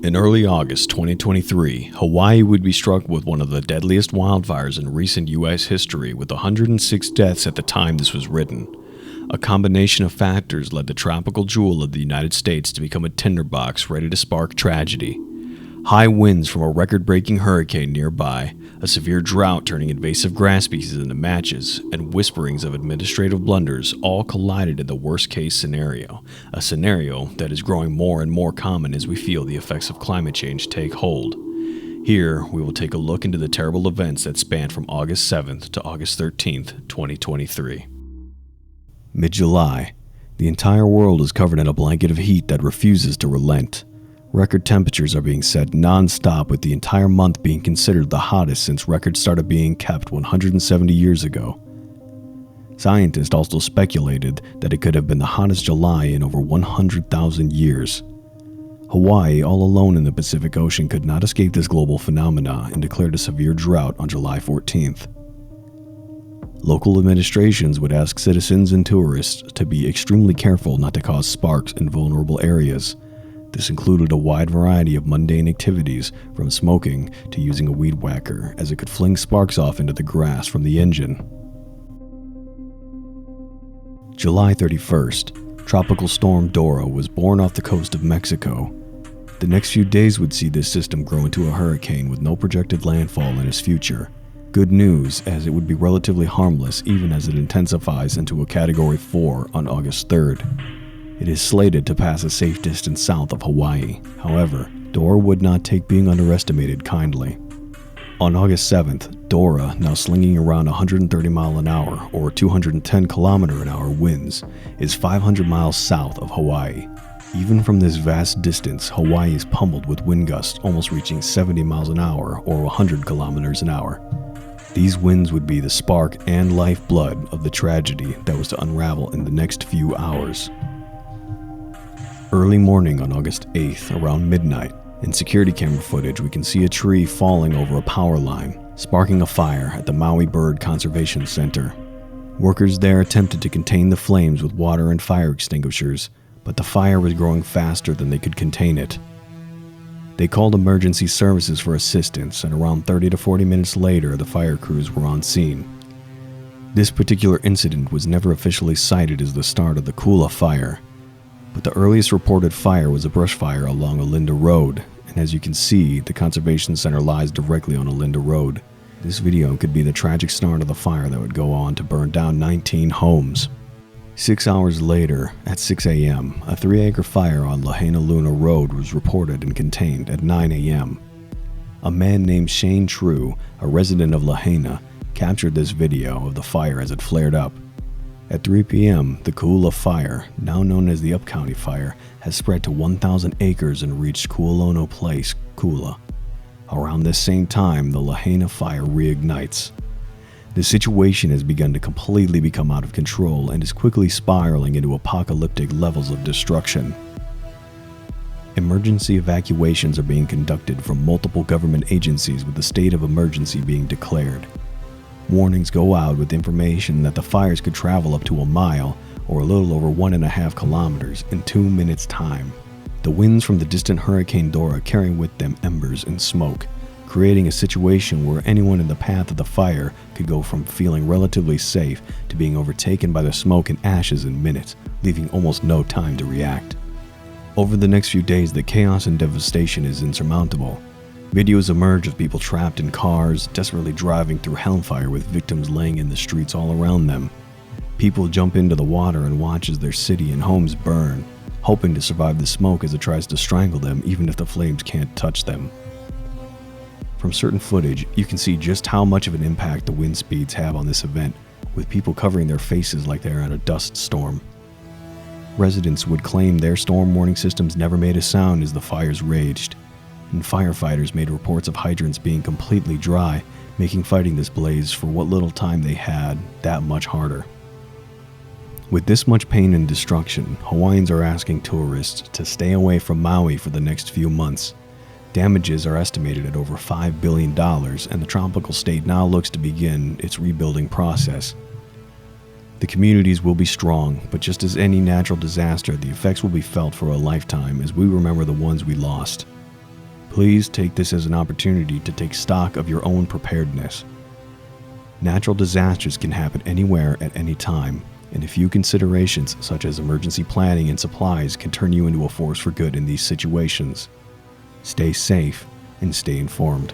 In early August 2023, Hawaii would be struck with one of the deadliest wildfires in recent U.S. history, with 106 deaths at the time this was written. A combination of factors led the tropical jewel of the United States to become a tinderbox ready to spark tragedy. High winds from a record-breaking hurricane nearby, a severe drought turning invasive grass species into matches, and whisperings of administrative blunders all collided in the worst-case scenario, a scenario that is growing more and more common as we feel the effects of climate change take hold. Here, we will take a look into the terrible events that spanned from August 7th to August 13th, 2023. Mid-July, the entire world is covered in a blanket of heat that refuses to relent. Record temperatures are being set non-stop, with the entire month being considered the hottest since records started being kept 170 years ago. Scientists also speculated that it could have been the hottest July in over 100,000 years. Hawaii, all alone in the Pacific Ocean, could not escape this global phenomena and declared a severe drought on July 14th. Local administrations would ask citizens and tourists to be extremely careful not to cause sparks in vulnerable areas. This included a wide variety of mundane activities, from smoking to using a weed whacker, as it could fling sparks off into the grass from the engine. July 31st, Tropical Storm Dora was born off the coast of Mexico. The next few days would see this system grow into a hurricane with no projected landfall in its future. Good news, as it would be relatively harmless even as it intensifies into a Category 4 on August 3rd. It is slated to pass a safe distance south of Hawaii. However, Dora would not take being underestimated kindly. On August 7th, Dora, now slinging around 130 miles an hour or 210 km/h winds, is 500 miles south of Hawaii. Even from this vast distance, Hawaii is pummeled with wind gusts almost reaching 70 miles an hour or 100 km/h. These winds would be the spark and lifeblood of the tragedy that was to unravel in the next few hours. Early morning on August 8th, around midnight, in security camera footage we can see a tree falling over a power line, sparking a fire at the Maui Bird Conservation Center. Workers there attempted to contain the flames with water and fire extinguishers, but the fire was growing faster than they could contain it. They called emergency services for assistance, and around 30 to 40 minutes later the fire crews were on scene. This particular incident was never officially cited as the start of the Kula fire, but the earliest reported fire was a brush fire along Olinda Road, and as you can see, the conservation center lies directly on Olinda Road. This video could be the tragic start of the fire that would go on to burn down 19 homes. 6 hours later, at 6 a.m., a 3-acre fire on Lahaina Luna Road was reported and contained at 9 a.m. A man named Shane True, a resident of Lahaina, captured this video of the fire as it flared up. At 3 p.m., the Kula fire, now known as the Upcounty fire, has spread to 1,000 acres and reached Kualono Place, Kula. Around this same time, the Lahaina fire reignites. The situation has begun to completely become out of control and is quickly spiraling into apocalyptic levels of destruction. Emergency evacuations are being conducted from multiple government agencies, with the state of emergency being declared. Warnings go out with information that the fires could travel up to a mile, or a little over 1.5 kilometers, in 2 minutes' time. The winds from the distant Hurricane Dora carry with them embers and smoke, creating a situation where anyone in the path of the fire could go from feeling relatively safe to being overtaken by the smoke and ashes in minutes, leaving almost no time to react. Over the next few days, the chaos and devastation is insurmountable. Videos emerge of people trapped in cars, desperately driving through hellfire with victims laying in the streets all around them. People jump into the water and watch as their city and homes burn, hoping to survive the smoke as it tries to strangle them even if the flames can't touch them. From certain footage, you can see just how much of an impact the wind speeds have on this event, with people covering their faces like they are in a dust storm. Residents would claim their storm warning systems never made a sound as the fires raged, and firefighters made reports of hydrants being completely dry, making fighting this blaze for what little time they had that much harder. With this much pain and destruction, Hawaiians are asking tourists to stay away from Maui for the next few months. Damages are estimated at over $5 billion, and the tropical state now looks to begin its rebuilding process. The communities will be strong, but just as any natural disaster, the effects will be felt for a lifetime as we remember the ones we lost. Please take this as an opportunity to take stock of your own preparedness. Natural disasters can happen anywhere at any time, and a few considerations such as emergency planning and supplies can turn you into a force for good in these situations. Stay safe and stay informed.